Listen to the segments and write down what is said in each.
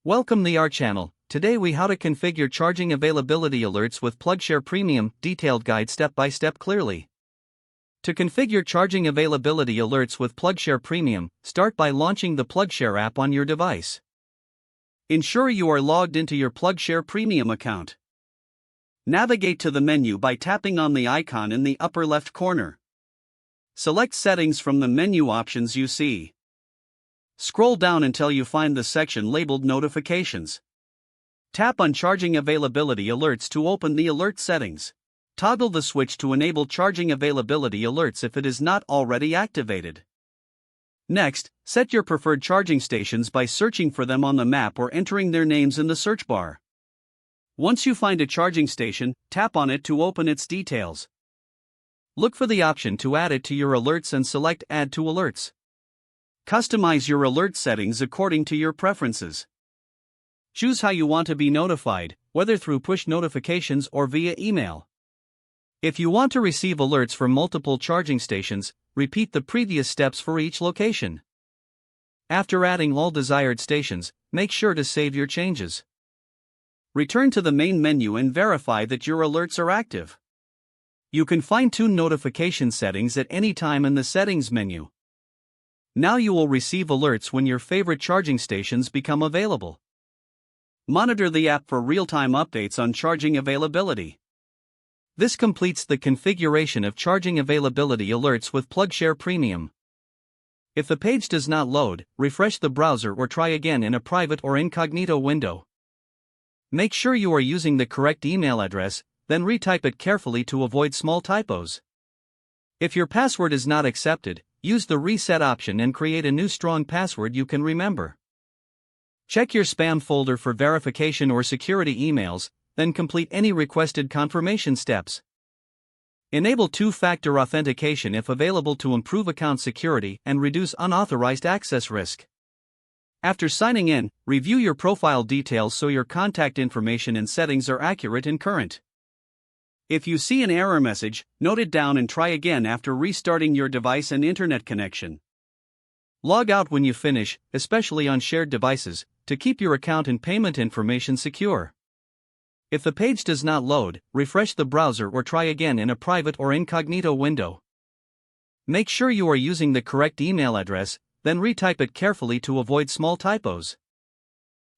Welcome to our channel. Today we how to configure charging availability alerts with PlugShare Premium, detailed guide step by step clearly. To configure charging availability alerts with PlugShare Premium, start by launching the PlugShare app on your device. Ensure you are logged into your PlugShare Premium account. Navigate to the menu by tapping on the icon in the upper left corner. Select Settings from the menu options you see. Scroll down until you find the section labeled Notifications. Tap on Charging Availability Alerts to open the alert settings. Toggle the switch to enable charging availability alerts if it is not already activated. Next, set your preferred charging stations by searching for them on the map or entering their names in the search bar. Once you find a charging station, tap on it to open its details. Look for the option to add it to your alerts and select Add to Alerts. Customize your alert settings according to your preferences. Choose how you want to be notified, whether through push notifications or via email. If you want to receive alerts from multiple charging stations, repeat the previous steps for each location. After adding all desired stations, make sure to save your changes. Return to the main menu and verify that your alerts are active. You can fine-tune notification settings at any time in the Settings menu. Now you will receive alerts when your favorite charging stations become available. Monitor the app for real-time updates on charging availability. This completes the configuration of charging availability alerts with PlugShare Premium. If the page does not load, refresh the browser or try again in a private or incognito window. Make sure you are using the correct email address, then retype it carefully to avoid small typos. If your password is not accepted, use the reset option and create a new strong password you can remember. Check your spam folder for verification or security emails, then complete any requested confirmation steps. Enable two-factor authentication if available to improve account security and reduce unauthorized access risk. After signing in, review your profile details so your contact information and settings are accurate and current. If you see an error message, note it down and try again after restarting your device and internet connection. Log out when you finish, especially on shared devices, to keep your account and payment information secure. If the page does not load, refresh the browser or try again in a private or incognito window. Make sure you are using the correct email address, then retype it carefully to avoid small typos.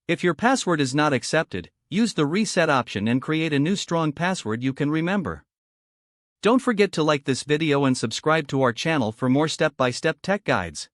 If your password is not accepted, use the reset option and create a new strong password you can remember. Don't forget to like this video and subscribe to our channel for more step-by-step tech guides.